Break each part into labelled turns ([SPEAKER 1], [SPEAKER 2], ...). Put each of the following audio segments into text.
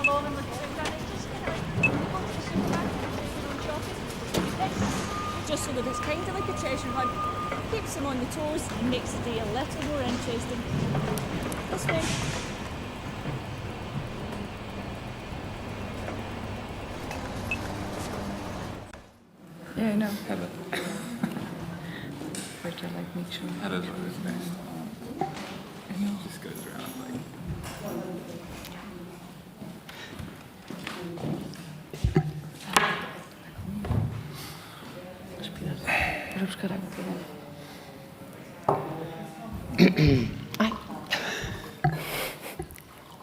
[SPEAKER 1] Just so that it's kind of like a treasure hunt. Keeps them on the toes, makes the day a little more interesting. This way.
[SPEAKER 2] Yeah, I know. Hello. Better like make sure.
[SPEAKER 3] Hello's always nice.
[SPEAKER 2] I know.
[SPEAKER 3] Just goes around like.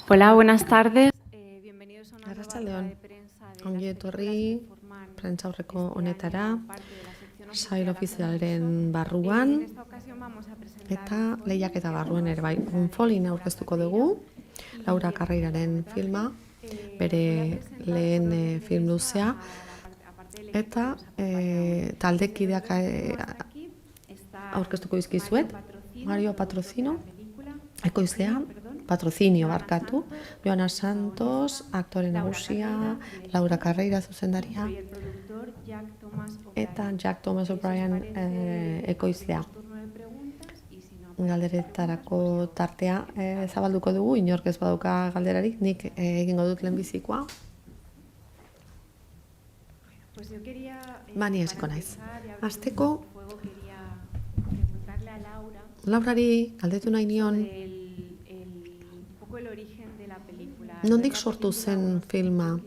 [SPEAKER 4] Hola, buenas tardes. Bienvenidos a una nueva rueda
[SPEAKER 5] Arratsaldeon.
[SPEAKER 4] de prensa de
[SPEAKER 5] Ongi
[SPEAKER 4] las
[SPEAKER 5] etorri
[SPEAKER 4] películas que forman
[SPEAKER 5] prentsaurreko
[SPEAKER 4] este
[SPEAKER 5] honetara,
[SPEAKER 4] año parte de la sección
[SPEAKER 5] sail
[SPEAKER 4] oficial
[SPEAKER 5] ofizialaren
[SPEAKER 4] En
[SPEAKER 5] barruan
[SPEAKER 4] esta ocasión vamos a presentar
[SPEAKER 5] eta
[SPEAKER 4] un folio
[SPEAKER 5] lehiaketa
[SPEAKER 4] que
[SPEAKER 5] barruen ere bai.
[SPEAKER 4] vamos a
[SPEAKER 5] Unfolin
[SPEAKER 4] presentar
[SPEAKER 5] aurkeztuko
[SPEAKER 4] Laura
[SPEAKER 5] dugu,
[SPEAKER 4] Carreira.
[SPEAKER 5] Laura Carreiraren filma, bere lehen film luzea, eta taldekideak aurkeztuko dizkizuet, Mario Patrocino, ekoizlea, Patrocinio barkatu, Joana Santos, aktore nagusia, Laura Carreira zuzendaria, eta Jack Thomas O'Brien ekoizlea. Galderetarako tartea zabalduko dugu, inork ez badauka galderarik, nik egingo dut lehenbizikoa. Ni hasiko naiz. Hasteko, Laurari galdetu nahi nion, nondik sortu zen filma?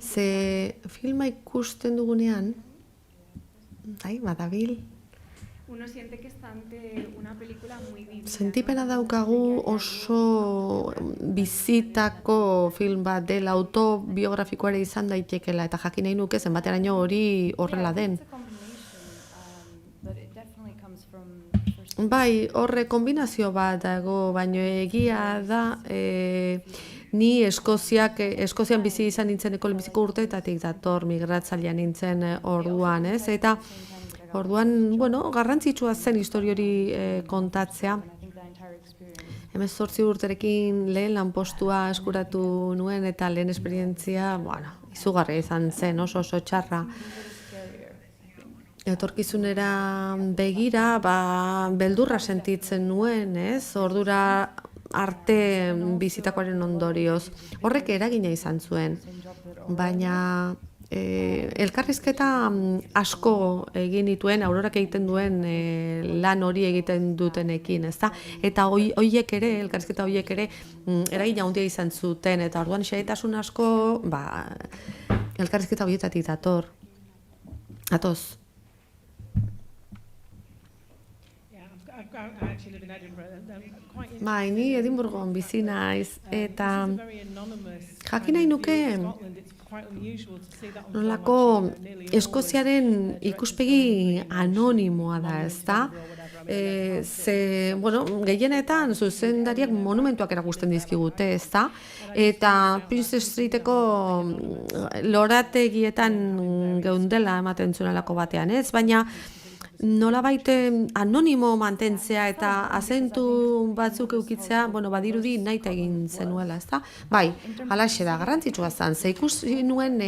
[SPEAKER 5] Ze filma ikusten dugunean, badabil, sentipena daukagu oso bizitako film bat dela, autobiografikoa ere izan daitekela, eta jakin nahi nuke zenbateraino hori horrela den. Bai, horre kombinazio bat dago, baino egia da, ni Eskozian bizi izan nintzeneko lehenbiziko urteetatik dator, migratzailean nintzen orduan, ez? Eta orduan, garrantzitsua zen historia hori kontatzea. 18 urterekin lehen lanpostua eskuratu nuen eta lehen esperientzia, izugarria izan zen, oso txarra. Etorkizunera begira, beldurra sentitzen nuen, ez? Ordura arte bizitakoaren ondorioz. Horrek eragina izan zuen, baina elkarrizketa asko egin dituen, Aurorak egiten duen lan hori egiten dutenekin, ezta? Eta hoiek ere, elkarrizketa hoiek ere, eragina handia izan zuten, eta orduan xehetasun asko, elkarrizketa horietatik dator. Atoz. Ni Edinburgon bizi naiz, eta jakin nahi nuke nolako Eskoziaren ikuspegi anonimoa da, ezta? Gehienetan zuzendariak monumentuak erakusten dizkigute, ezta? Eta Princess Streeteko lorategietan geundela ematen zunelako batean, ez? Baina nolabait anonimo mantentzea eta azentu batzuk eukitzea, badirudi nahita egin zenuela, ezta? Bai, halaxe da, garrantzitsua zen, ze ikusi nuen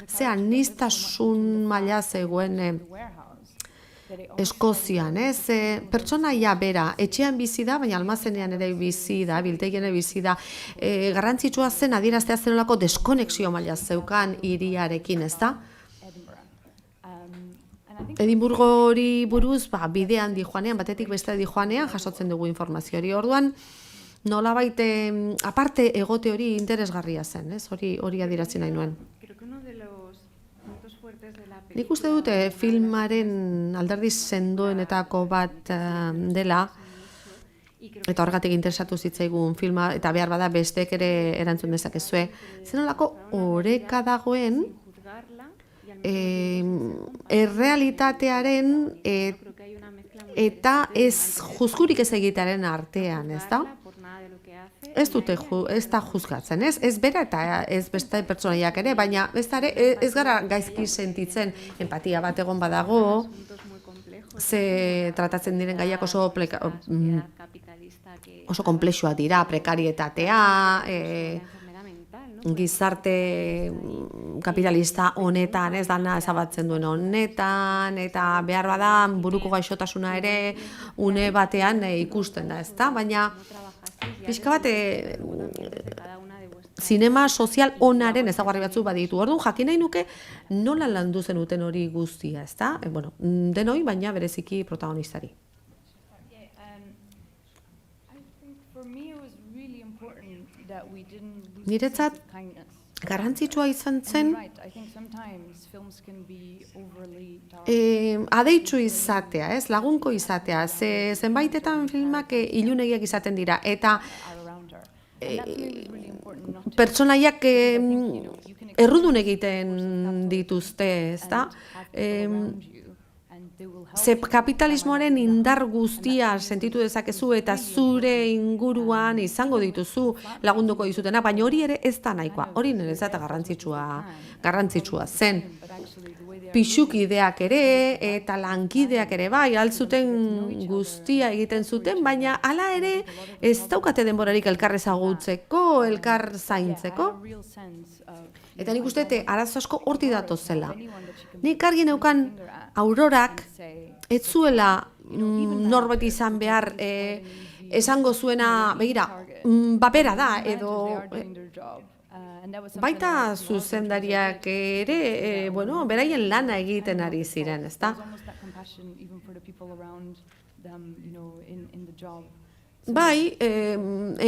[SPEAKER 5] ze aniztasun maila zegoen Eskozian, ez? Pertsonaia bera, etxean bizi da, baina almazenean ere bizi da, biltegien ere bizi da. Garrantzitsua zen adieraztea zenolako deskonexio maila zeukan hiriarekin, ezta? Edinburgo hori buruz, bidean dijoanean, batetik beste dijoanean, jasotzen dugu informazio hori. Orduan, nolabait aparte egote hori interesgarria zen, ez? Hori adierazi nahi nuen. Nik uste dute filmaren alderdi sendoenetako bat dela, eta horregatik interesatu zitzaigun filma, eta behar bada bestek ere erantzun dezakezue. Zenolako oreka dagoen errealitatearen eta ez juzgurik ez egitearen artean, ez da? Ez da juzgatzen, ez bera eta ez beste pertsonaiak ere, baina ez gara gaizki sentitzen, empatia bat egon badago, ze tratatzen diren gaiak oso komplexua dira, prekarietatea, gizarte kapitalista honetan, ez dana ezabatzen duen honetan, eta behar bada buruko gaixotasuna ere une batean ikusten da, ezta? Baina pixka bat zinema sozial onaren ezaugarri batzuk baditu. Orduan jakin nahi nuke nola landu zenuten hori guztia, ezta? Bueno, denoi, baina bereziki protagonistari. Niretzat garrantzitsua izan zen adeitsu izatea, ez? Lagunko izatea. Zenbaitetan filmak ilunegiak izaten dira, eta pertsonaiak errudun egiten dituzte, ezta? Ze kapitalismoaren indar guztia sentitu dezakezu eta zure inguruan izango dituzu lagunduko dizutena, baina hori ere ez da nahikoa. Hori niretzat garrantzitsua zen. Pixukideak ere eta lankideak ere bai, altzuten guztia egiten zuten, baina hala ere ez daukate denborarik elkar ezagutzeko, elkar zaintzeko. Eta nik uste arazo asko hortik datozela. Nik argi neukan Aurorak ez zuela norbait izan behar esango zuena, begira, bapera da, edo baita zuzendariak ere, beraien lana egiten ari ziren, ezta? Bai,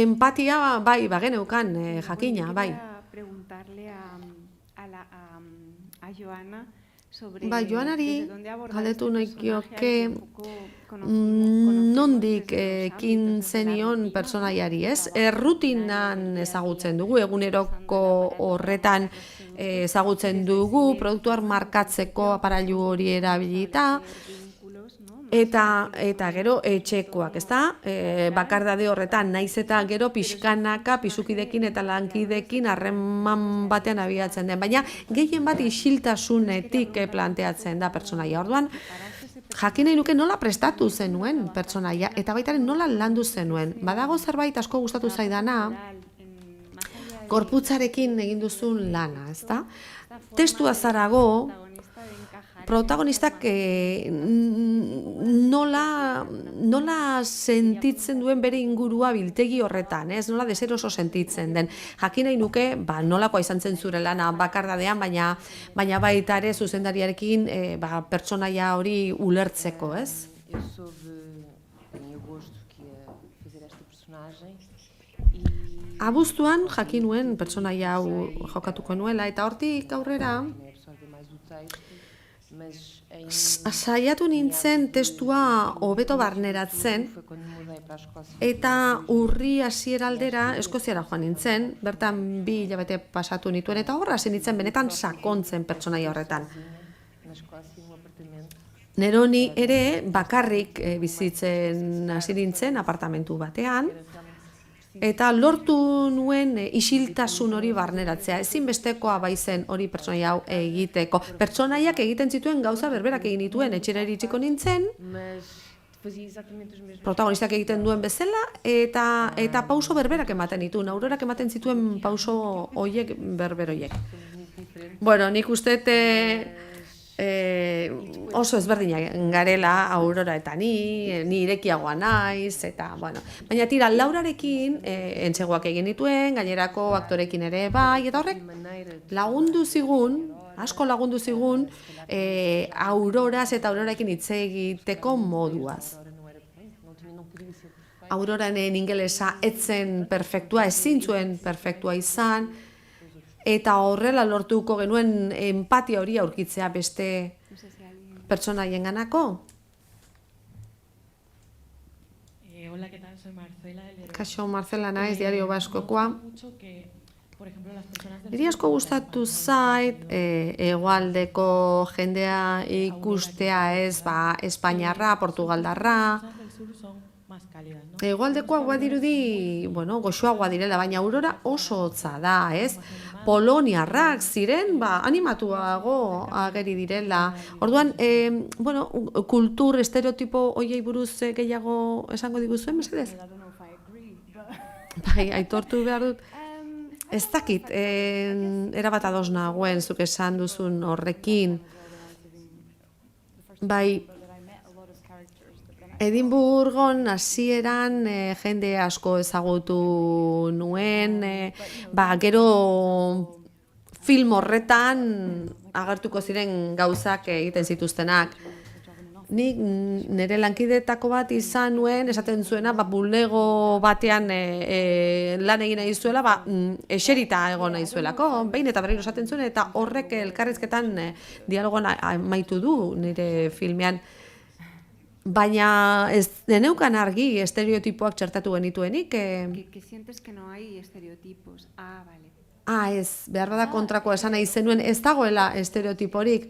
[SPEAKER 5] empatia bai, bageneukan, jakina, bai. Bai, Joanari galdetu nahikioke nondik ekin zenion pertsonaiari, ez? Errutinan ezagutzen dugu, eguneroko horretan ezagutzen dugu, produktuak markatzeko aparailu hori erabilita, eta gero etxekoak, ezta? Bakardade horretan, naiz eta gero pixkanaka, pisukidekin eta lankidekin harreman batean abiatzen den. Baina gehien bat isiltasunetik planteatzen da pertsonaia. Orduan, jakin nahi nuke nola prestatu zenuen pertsonaia, eta baitaren nola landu zenuen. Badago zerbait asko gustatu zaidana, gorputzarekin egin duzun lana, ezta? Testua zarago, protagonistak nola sentitzen duen bere ingurua biltegi horretan, ez? Nola deseroso sentitzen den. Jakin nahi nuke, nolakoa izan zen zure lana bakardadean, baina baita ere zuzendariarekin pertsonaia hori ulertzeko, ez? Abuztuan jakin nuen pertsonaia hau jokatuko nuela, eta hortik aurrera saiatu nintzen testua hobeto barneratzen, eta urri hasiera aldera Eskoziara joan nintzen, bertan 2 hilabete pasatu nituen, eta horra hasi nintzen benetan sakontzen pertsonaia horretan. Neroni ere bakarrik bizitzen hasi nintzen apartamentu batean, eta lortu nuen isiltasun hori barneratzea. Ezinbestekoa baizen hori pertsonaia hau egiteko. Pertsonaiak egiten zituen gauza berberak egin dituen, etxera iritsiko nintzen, protagonistak egiten duen bezala, eta pauso berberak ematen ditu. Aurorak ematen zituen pauso hoiek berber hoiek. Bueno, nik uste oso ezberdinak garela Aurora eta ni irekiagoa naiz, eta, baina tira, Laurarekin entseguak egin dituen, gainerako aktorekin ere bai, eta horrek asko lagundu zigun Auroraz eta Aurorarekin hitz egiteko moduaz. Auroraren ingelesa etzen perfektua, ezin zuen perfektua izan, eta horrela lortuko genuen empatia hori aurkitzea beste pertsonaien ganako.
[SPEAKER 3] Hola, ¿qué tal? Soy Marcela.
[SPEAKER 5] Kaixo, Marcela naiz, Diario Baskokoa. Niri asko gustatu zait hegoaldeko jendea ikustea, ez, Espainiarra, Portugaldarra. Hegoaldekoa badirudi, goxoagoa direla, baina Aurora oso hotza da, ez? Poloniarrak ziren, animatuago ageri direla. Orduan, kultur, estereotipo hoiei buruz gehiago esango diguzuen, mesedez? Bai, aitortu behar dut. Ez dakit, erabat ados nagoen zuk esan duzun horrekin. Bai, Edinburgon hasieran jende asko ezagutu nuen, gero film horretan agertuko ziren gauzak egiten zituztenak. Nik nire lankidetako bat izan nuen, esaten zuena, bulego batean lan egin nahi zuela, eserita egon nahi zuelako, behin eta berriro esaten zuen, eta horrek elkarrizketan dialogoan amaitu du nire filmean. Baina ez deneukan argi estereotipoak txertatu genituenik.
[SPEAKER 4] Que sientes que no hay estereotipos. Ah, vale.
[SPEAKER 5] Ez, behar bada kontrako esan nahi zenuen, ez dagoela estereotiporik.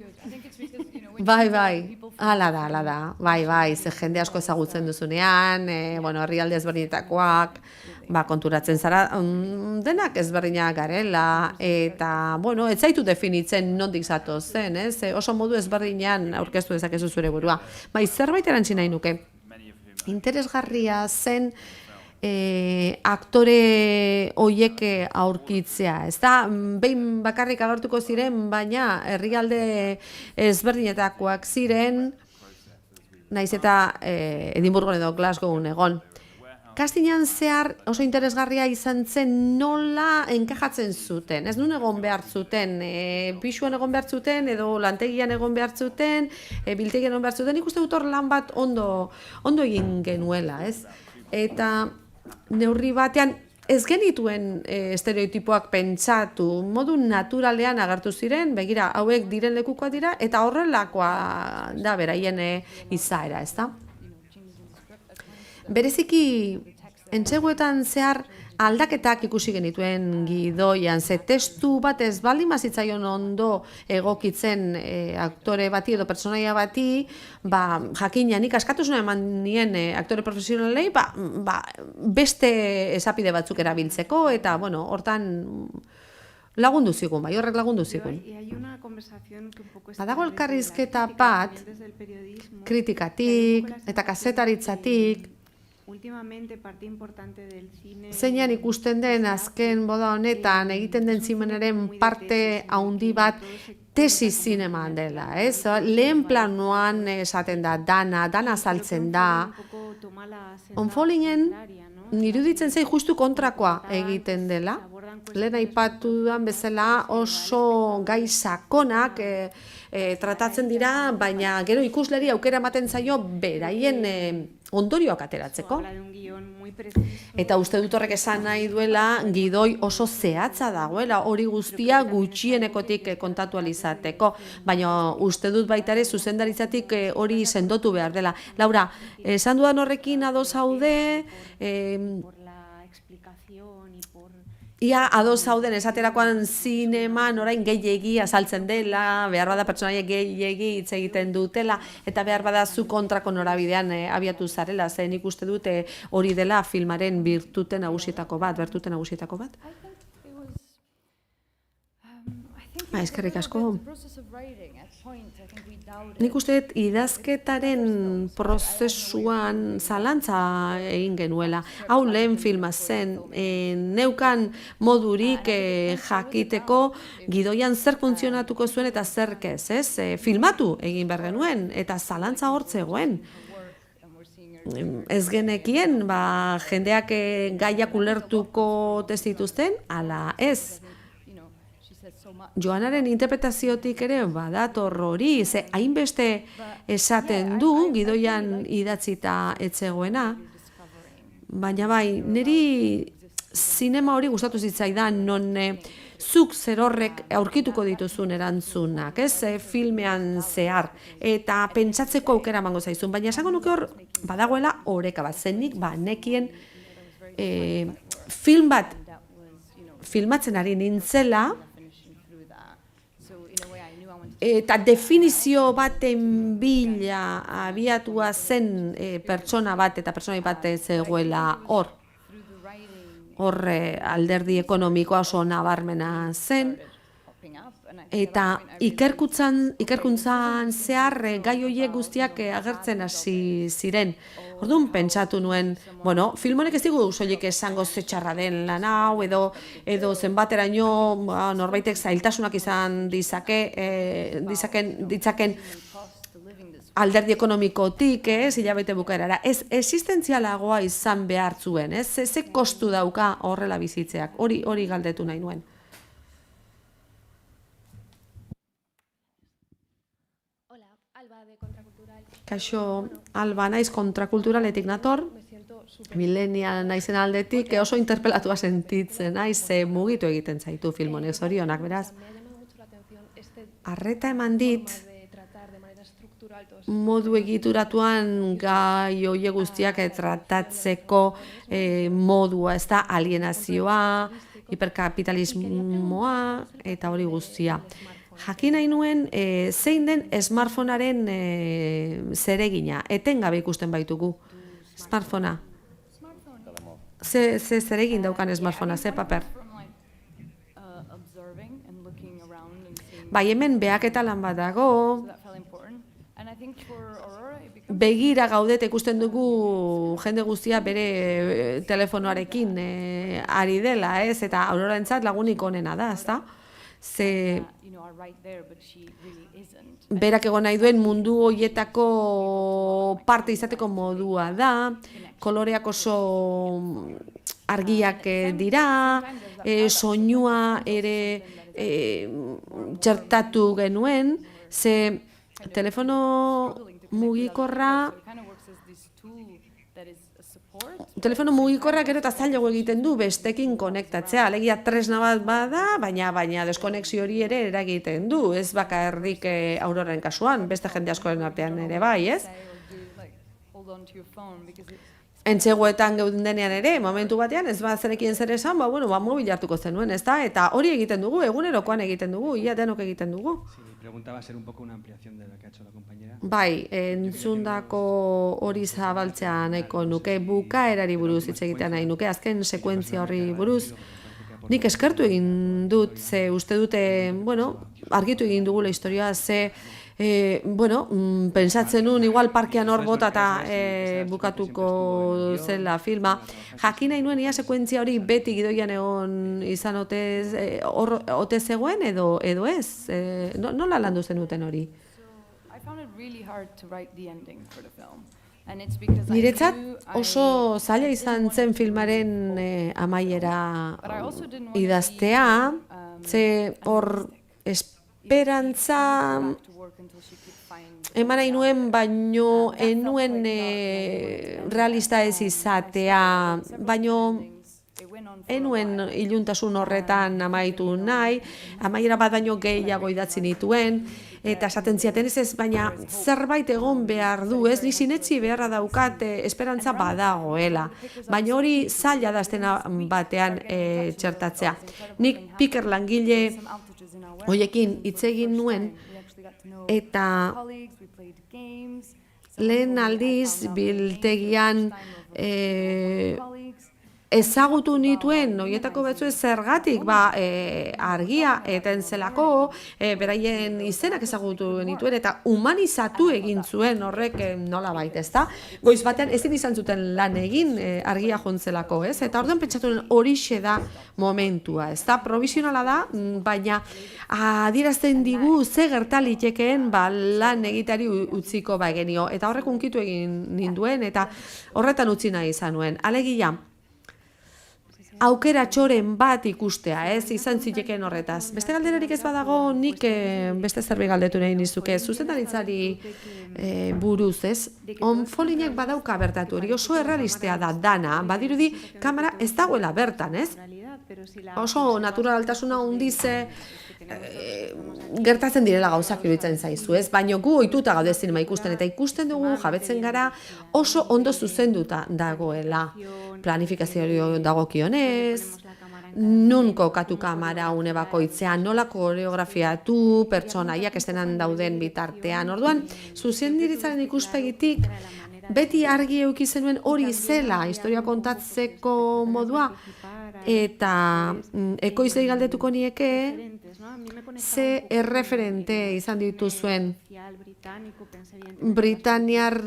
[SPEAKER 5] Bai, ala da, bai, ze jende asko ezagutzen duzunean, herrialde ezberdinetakoak, konturatzen zara, denak ezberdinak garela, eta, ez zaitu definitzen nondik zatoz zen, oso modu ezberdinean aurkeztu dezakezu zure burua. Zerbait erantzi nahi nuke, interesgarria zen, aktore hoiek aurkitzea. Ez da, behin bakarrik agertuko ziren, baina herrialde ezberdinetakoak ziren, naiz eta Edinburgon edo Glasgown egon. Castingan zehar oso interesgarria izan zen nola enkajatzen zuten. Ez nun egon behar zuten, pisuan egon behar zuten, edo lantegian egon behar zuten, biltegian egon behar zuten. Nik uste dut hor lan bat ondo egin genuela, ez? Eta neurri batean ez genituen estereotipoak pentsatu, modu naturalean agertu ziren, begira, hauek diren lekukoak dira, eta horrelakoa da beraien izaera, ez da? Bereziki, entseguetan zehar aldaketak ikusi genituen gidoian, ze testu bat ez baldin bazitzaion ondo egokitzen aktore bati edo pertsonaia bati, jakina nik askatasuna eman nien aktore profesionalei, beste esapide batzuk erabiltzeko, eta, hortan lagundu zigun, horrek lagundu zigun. Badago elkarrizketa bat, kritikatik eta kazetaritzatik, zeinan ikusten den azken boda honetan egiten den zimenaren parte handi bat tesi zineman dela, ez? Lehen planoan esaten da, dana saltzen da. Onfolinen iruditzen zei justu kontrakoa egiten dela. Lehen aipatu dudan bezala oso gai sakonak tratatzen dira, baina gero ikusleri aukera ematen zaio beraien ondorioak ateratzeko. Eta uste dut horrek esan nahi duela gidoi oso zehatza dagoela, hori guztia gutxienekotik kontatu alizateko, baina uste dut baita ere zuzendaritzatik hori sendotu behar dela. Laura, esan dudan horrekin ados zaude, ia ados zauden esaterakoan zineman orain gehiegi azaltzen dela, behar bada pertsonaia gehiegi hitz egiten dutela, eta behar bada zu kontrako norabidean abiatu zarela, zen ikuste dute hori dela filmaren bertute nagusietako bat. Eskerrik asko. Nik uste dut idazketaren prozesuan zalantza egin genuela. Hau lehen filma zen, neukan modurik jakiteko gidoian zer funtzionatuko zuen eta zer ez? Filmatu egin behar genuen eta zalantza hortzegoen. Ez genekien, jendeak gaiak ulertuko testituzten, ala ez. Joanaren interpretaziotik ere badator hori, ze hainbeste esaten du, gidoian idatzita etzegoena, baina niri zinema hori gustatu zitzaidan, non zuk zer horrek aurkituko dituzun erantzunak, filmean zehar, eta pentsatzeko aukera emango zaizun, baina esango nuke hor badagoela oreka bat, zenik nekien film bat filmatzen ari nintzela, eta definizio baten bila abiatua zen pertsona bat eta pertsona bat zegoela hor. Alderdi ekonomikoa oso nabarmena zen, Eta ikerkuntzan zehar gai horiek guztiak agertzen hasi ziren. Orduan pentsatu nuen, bueno, film honek ez digu soilik esango ze txarra den lan hau, edo zenbateraino norbaitek zailtasunak izan ditzaken alderdi ekonomikotik, hilabete bukaerara. Ez existentzialagoa izan behar zuen, ze kostu dauka horrela bizitzeak, hori galdetu nahi nuen. Kaixo, Alba naiz kontrakulturaletik nator, millennial naizen aldetik, oso interpelatua sentitzen naiz, mugitu egiten zaitu film honek, zorionak, beraz. Arreta eman dit, modu egituratuan gai hoie guztiak tratatzeko modua, ez da alienazioa, hiperkapitalismoa eta hori guztia. Jakin nahi nuen zein den smartphonearen zeregina, etengabe ikusten baitugu. Smartphonea. Ze zeregin daukan smartphonea, ze paper? Bai, hemen behaketa lan bat dago, begira gaudet ikusten dugu jende guztia bere telefonoarekin ari dela, ez? Eta Aurorarentzat lagunik onena da, ezta? Ze berak egon nahi duen mundu horietako parte izateko modua da, koloreak oso argiak dira, soinua ere txertatu genuen, ze telefono mugikorrak gero eta zailago egiten du bestekin konektatzea, alegia tresna bat bada, baina deskonexio hori ere eragiten du, ez bakarrik Auroraren kasuan, beste jende askoren artean ere bai, ez? Entseguetan geuden denean ere, momentu batean, ez bat zerekien zer esan, mobil hartuko zenuen, ez da? Eta hori egiten dugu, egunerokoan egiten dugu, ia denok egiten dugu.
[SPEAKER 6] Preguntaba ser un poco una ampliación de lo que ha hecho la compañera.
[SPEAKER 5] Bai, entzundako hori zabaltzea nahiko nuke, bukaerari buruz hitz egitea nahi nuke, azken sekuentzia horri buruz. Nik eskertu egin dut, ze uste dute, argitu egin dugula historia, ze pentsatzen nun, igual parkean hor bota eta bukatuko zela filma. Jakin nahi nuen ia sekuentzia hori beti gidoian egon izan ote zegoen edo ez? Nola landu zenuten hori? Niretzat oso zaila izan zen filmaren amaiera idaztea, ze hor esperantza eman nahi nuen, baino enuen realista ez izatea, baino enuen iluntasun horretan amaitu nahi, amaiera bat baino gehiago idatzi nituen, eta esaten ziaten ez, baina zerbait egon behar du, ez, ni sinetsi beharra daukat esperantza badagoela, baina hori zaila da aztena batean txertatzea. Nik piker langile hoiekin hitz egin nuen, eta lehen aldiz biltegian ezagutu nituen, horietako batzu zergatik, argia eten zelako, beraien izenak ezagutu nituen, eta humanizatu egin zuen horrek nola baita, ez da? Goiz batean ezin izan zuten lan egin argia jontzelako, ez? Eta orduan pentsatu horixe da momentua, ez da? Provisionala da, baina adierazten digu ze gertalitekeen lan egitari utziko genio, eta horrek unkitu egin ninduen, eta horretan utzi nahi izan nuen. Alegia, aukera txoren bat ikustea, ez, izan zitekeen horretaz. Beste galderarik ez badago, nik beste zerbait galdetu nahi nizuke, zuzendaritzari buruz, ez? Onfolinek badauka bertatu hori, oso errealistea da dana, badirudi kamera ez dagoela bertan, ez? Oso naturaltasuna hundize, gertatzen direla gauzak iruditzen zaizu, ez? Baina gu ohituta gaude zinema ikusten, eta ikusten dugu jabetzen gara oso ondo zuzenduta dagoela. Planifikazio dagokionez, nun kokatu kamara une bakoitzean, nola koreografiatu, pertsonaiak estenan dauden bitartean. Orduan, zuzendaritzaren ikuspegitik, beti argi eduki zenuen hori zela historia kontatzeko modua, eta ekoizlei galdetuko nieke ze erreferente izan dituzuen Britaniar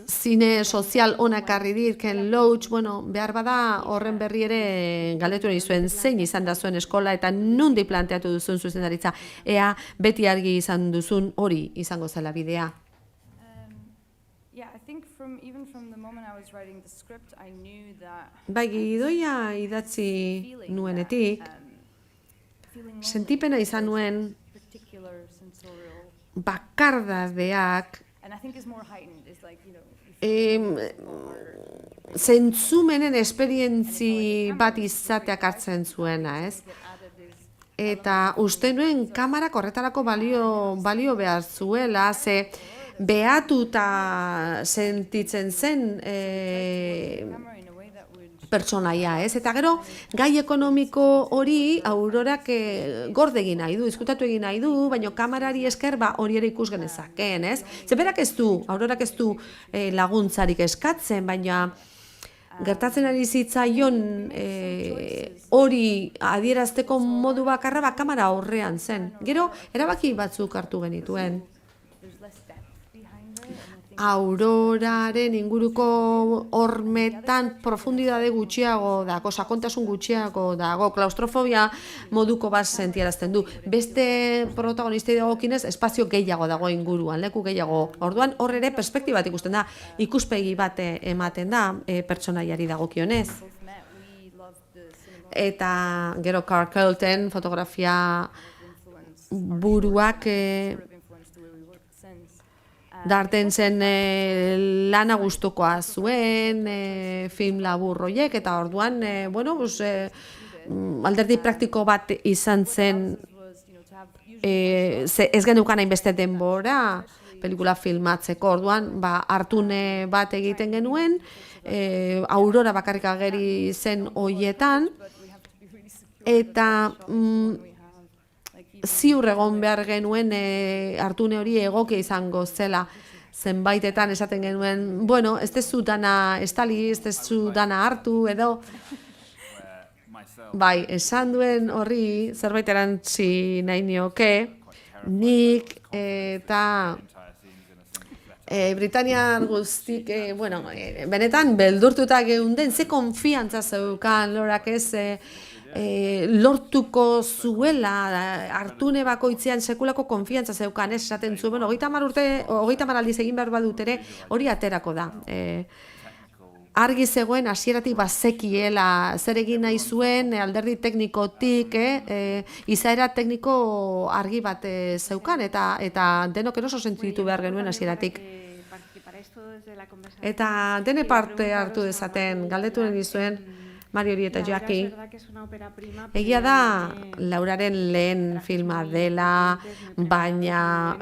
[SPEAKER 5] zine sozial onak ekarri dit, Ken Loach, bueno, behar bada horren berri ere galdetu nahi zuen zein izan da zuen eskola eta nundi planteatu duzun zuzendaritza, ea beti argi izan duzun hori izango zela bidea.
[SPEAKER 2] Yeah, I think even from the moment I was writing the script, I knew that
[SPEAKER 5] Bai, gidoia idatzi
[SPEAKER 2] feeling
[SPEAKER 5] nuenetik,
[SPEAKER 2] feeling
[SPEAKER 5] sentipena izan nuen
[SPEAKER 2] particular sensorial,
[SPEAKER 5] bakardadeak
[SPEAKER 2] and I think is more heightened. It's like, you know,
[SPEAKER 5] zentzumenen esperientzi bat izateak hartzen zuena, ez? Eta uste nuen kamarak horretarako balio behar zuela, ze behatuta sentitzen zen
[SPEAKER 2] camera in a way that would
[SPEAKER 5] pertsonaia, ez? Eta gero, gai ekonomiko hori Aurorak gorde egin nahi du, izkutatu egin nahi du, baina kamerari esker hori ere ikus genezakeen, ez? Ze berak ez du, Aurorak ez du laguntzarik eskatzen, baina gertatzen ari zitzaion hori adierazteko modu bakarra kamera aurrean zen. Gero, erabaki batzuk hartu genituen.
[SPEAKER 2] there's less depth behind it, and I think
[SPEAKER 5] Auroraren inguruko hormetan profundidade gutxiago dago, sakontasun gutxiago dago, klaustrofobia moduko bat sentiarazten du. Beste protagonistei dagokinez espazio gehiago dago inguruan, leku gehiago. Orduan hor ere perspektibat ikusten da, ikuspegi bat ematen da pertsonaiari dagokionez.
[SPEAKER 2] both met. We loved the cinema
[SPEAKER 5] Eta gero Carl Carlton fotografia
[SPEAKER 2] influence,
[SPEAKER 5] buruak
[SPEAKER 2] sort of influenced the way we worked since.
[SPEAKER 5] Dartensen lana gustukoa zuen, film labur horiek, eta orduan, bueno, alderdi praktiko bat izan zen,
[SPEAKER 2] Was, you know, to have usually
[SPEAKER 5] ez geneukan hainbeste denbora pelikula filmatzeko, orduan, hartune bat egiten genuen, Aurora bakarrik ageri zen hoietan, eta ziur egon behar genuen hartune hori egokia izango zela. Zenbaitetan esaten genuen, bueno, ez dezu dana estali, ez dezu dana hartu, edo... Bai, esan duen horri zerbait erantzi nahi nioke, nik eta Britaniar guztik, bueno, benetan beldurtuta geunden, ze konfiantza zeukan Lorak ez lortuko zuela, hartune bakoitzean sekulako konfiantza zeukan, ez esaten zuen, 30 aldiz egin behar badut ere, hori aterako da. Argi zegoen hasieratik bazekiela zer egin nahi zuen alderdi teknikotik, izaera tekniko argi bat zeukan eta denok eroso sentitu behar genuen hasieratik. Eta dene parte hartu dezaten, galdetu nahi zuen Mariori eta Jackie. Egia da Lauraren lehen filma dela, baina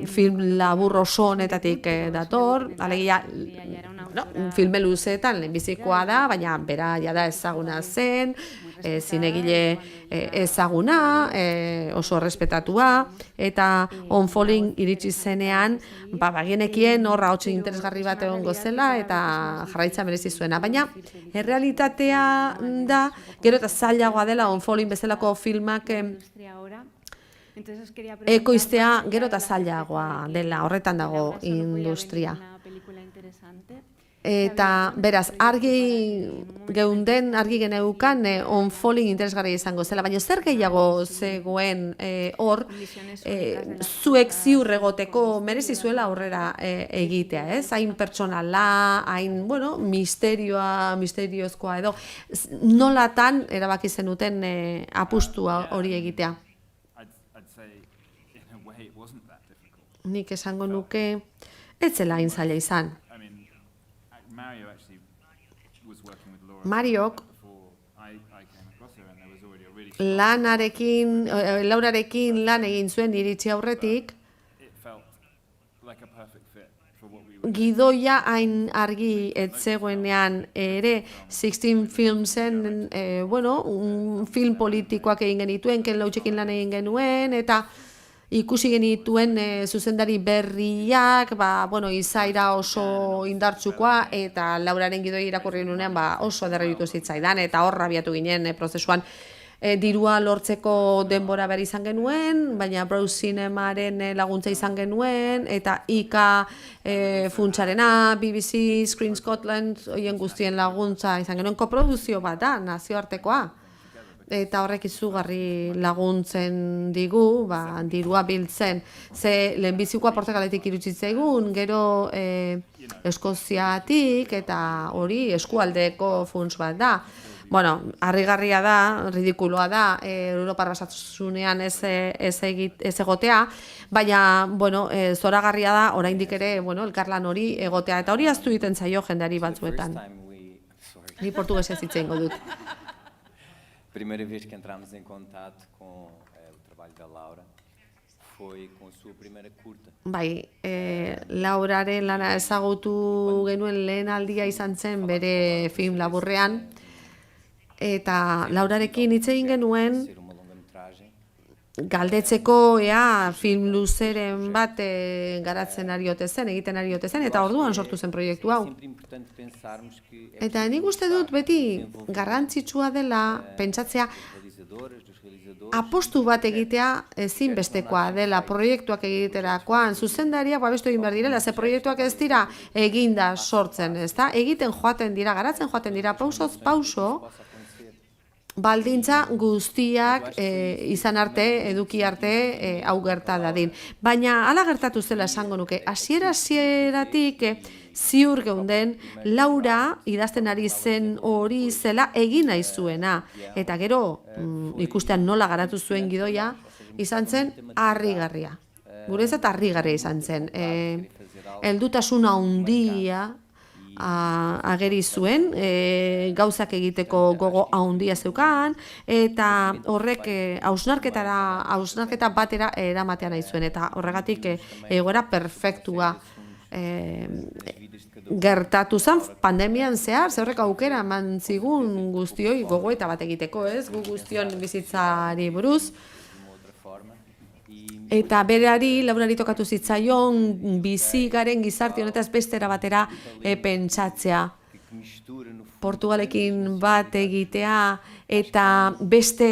[SPEAKER 5] film labur oso honetatik dator, alegia filme luzeetan lehenbizikoa da, baina bera jada ezaguna zen, zinegile ezaguna, oso errespetatua, eta On Falling iritsi zenean, bagienekien horra hotxe interesgarri bat egongo zela, eta jarraitza merezi zuena. Baina, errealitatea da, gero eta zailagoa dela On Falling bezalako filmak ekoiztea gero eta zailagoa dela, horretan dago industria. Eta beraz, argi geneukan On Falling interesgarria izango zela, baina zer gehiago zegoen hor, zuek ziur egoteko merezi zuela aurrera egitea, ez? Hain pertsonala, hain, bueno, misteriozkoa edo, nolatan erabaki zenuten apustua hori egitea? Nik esango nuke, ez zela hain zaila izan. Mariok Laurarekin lan egin zuen iritsi aurretik, gidoia hain argi etzegoenean ere 16 Filmsen, bueno, film politikoak egin genituen, Ken Loachekin lan egin genuen, eta ikusi genituen zuzendari berriak, bueno, izaira oso indartsukoa, eta Lauraren gidoi irakurri nunean oso ederra iruditu zitzaidan, eta hor abiatu ginen prozesuan. Dirua lortzeko denbora behar izan genuen, baina Browse Cinemaren laguntza izan genuen, eta ICA funtsarena, BBC, Screen Scotland, hoien guztien laguntza izan genuen, koproduzio bat da, nazioartekoa. Eta horrek izugarri laguntzen digu, dirua biltzen. Ze lehenbizikoa Portugaletik irutsi zaigun, gero Eskoziatik, eta hori eskualdeko funts bat da. Bueno, harrigarria da, ridikuloa da, Europar Batasunean ez egotea, baina, bueno, zoragarria da, oraindik ere, elkarlan hori egotea, eta hori ahaztu egiten zaio jendeari batzuetan. Ni portugesez hitz egingo dut.
[SPEAKER 7] Primeira vez que entramos em contato com o trabalho da Laura foi com sua primeira curta.
[SPEAKER 5] Bai, Lauraren lana ezagutu genuen lehen aldia izan zen bere film laburrean, eta Laurarekin hitz egin genuen galdetzeko film luzeren bat garatzen ari ote zen, egiten ari ote zen, eta orduan sortu zen proiektu hau. Eta nik uste dut beti garrantzitsua dela pentsatzea apostu bat egitea ezinbestekoa dela proiektuak egiterakoan, zuzendaria babestu egin behar direla, ze proiektuak ez dira eginda sortzen, ezta? Egiten joaten dira, garatzen joaten dira, pausoz pauso, baldintza guztiak izan arte, eduki arte, hau gerta dadin. Baina hala gertatu zela esango nuke, hasieratik ziur geunden Laura idazten ari zen hori zela egin nahi zuena. Eta gero, ikustean nola garatu zuen gidoia, izan zen harrigarria. Guretzat harrigarria izan zen. Heldutasuna handia ageri zuen, gauzak egiteko gogo handia zeukan, eta horrek hausnarketa batera eramatea nahi zuen, eta horregatik egoera perfektua gertatu zen pandemian zehar, ze horrek aukera eman zigun guztioi gogoeta bat egiteko, ez? Gu guztion bizitzari buruz. Eta berari, Laurari tokatu zitzaion, bizi garen gizarte honetaz bestera batera pentsatzea. Portugalekin bat egitea, eta beste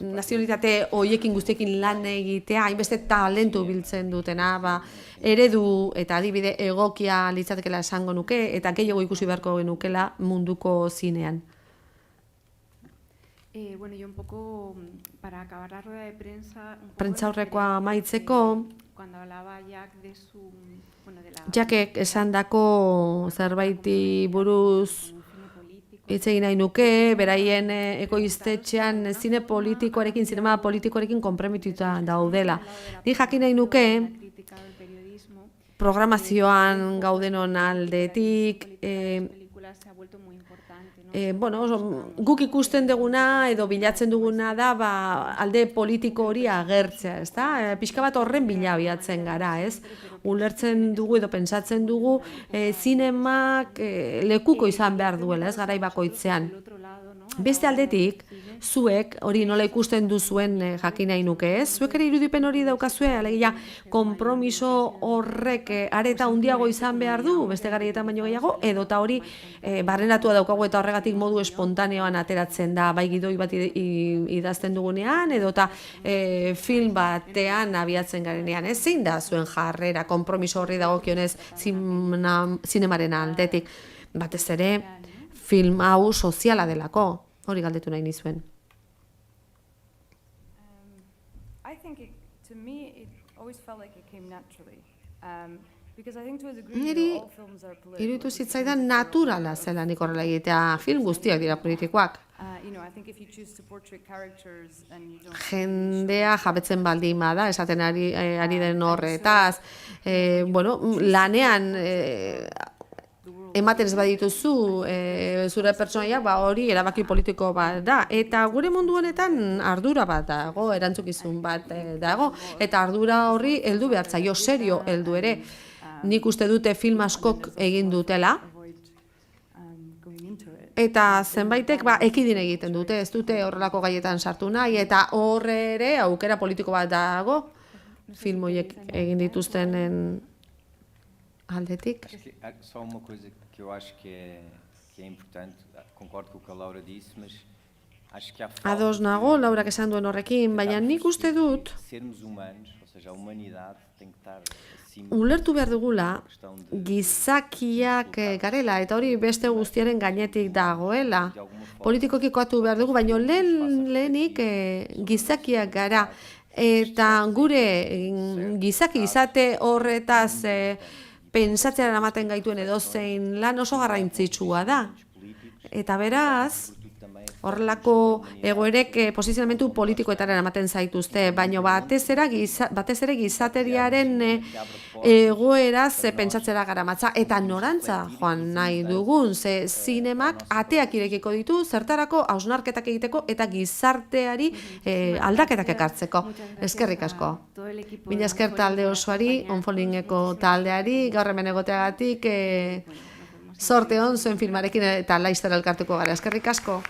[SPEAKER 5] nazionalitate horiekin guztiekin lan egitea, hainbeste talentu biltzen dutena, eredu eta adibide egokia litzatekela esango nuke, eta gehiago ikusi beharko genukela munduko zinean.
[SPEAKER 4] Bueno, yo un poco, para acabar la rueda de prensa...
[SPEAKER 5] Prentsaurrekoa amaitzeko,
[SPEAKER 4] Cuando hablaba Jack de su... Bueno, de la...
[SPEAKER 5] Jackek esandako zerbaiti buruz hitz egin nahi nuke, beraien ekoiztetxean zine politikoarekin, zinema politikoarekin konprometituta daudela. Ni jakin nahi nuke, programazioan gaudenon aldetik, guk ikusten duguna edo bilatzen duguna da alde politiko hori agertzea, ezta? Pixka bat horren bila abiatzen gara, ez? Ulertzen dugu edo pentsatzen dugu zinemak lekuko izan behar duela, ez garai bakoitzean. Beste aldetik, zuek hori nola ikusten duzuen jakin nahi nuke, ez? Zuek ere irudipen hori daukazue, alegia konpromiso horrek areta handiago izan behar du, beste garaietan baino gehiago, edota hori barrenatua daukagu eta horregatik modu espontaneoan ateratzen da, bai gidoi bat idazten dugunean, edota film batean abiatzen garenean, ez? Zein da zuen jarrera, konpromiso horri dagokionez zinemaren aldetik, batez ere, film hau soziala delako, hori galdetu nahi nizuen.
[SPEAKER 2] I think to me it always felt like it came naturally. Because I think to a degree
[SPEAKER 5] Niri
[SPEAKER 2] all films are political.
[SPEAKER 5] iruditu zitzaidan naturala zela nik horrela egitea, film guztiak dira politikoak.
[SPEAKER 2] I think if you choose to portray characters and you don't
[SPEAKER 5] Jendea jabetzen baldin bada, esaten ari den horretaz, lanean ematen ez badituzu zure pertsonaia, hori erabaki politiko bat da. Eta gure mundu honetan ardura bat dago, erantzukizun bat dago, eta ardura horri heldu behar zaio, serio heldu ere. Nik uste dute film askok egin dutela, eta zenbaitek ekidin egiten dute, ez dute horrelako gaietan sartu nahi, eta horre ere aukera politiko bat dago. film horiek egin dituztenen aldetik.
[SPEAKER 7] Acho que há só uma coisa que eu acho que é importante, concordo com o que a Laura disse, mas acho que há falta
[SPEAKER 5] Ados nago, Laurak esan duen horrekin, baina nik uste dut,
[SPEAKER 7] sermos humanos, ou seja, a humanidade tem que estar acima
[SPEAKER 5] ulertu behar dugula,
[SPEAKER 7] da questão de
[SPEAKER 5] gizakiak garela, eta hori beste guztiaren gainetik dagoela. Politikoki koatu behar dugu, baina lehenik gizakiak gara. Eta gure gizaki izate horretaz pentsatzera eramaten gaituen edozein lan oso garrantzitsua da. Eta beraz, horrelako egoerek posizionamentu politikoetara eramaten zaituzte, baina batez ere gizateriaren egoeraz pentsatzera garamatza eta norantza joan nahi dugun, ze zinemak ateak irekiko ditu zertarako hausnarketak egiteko eta gizarteari aldaketak ekartzeko. Eskerrik asko. Mila esker talde osoari, Onfoldingeko taldeari, gaur hemen egoteagatik, zorte on zuen filmarekin eta laizter elkartuko gara. Eskerrik asko.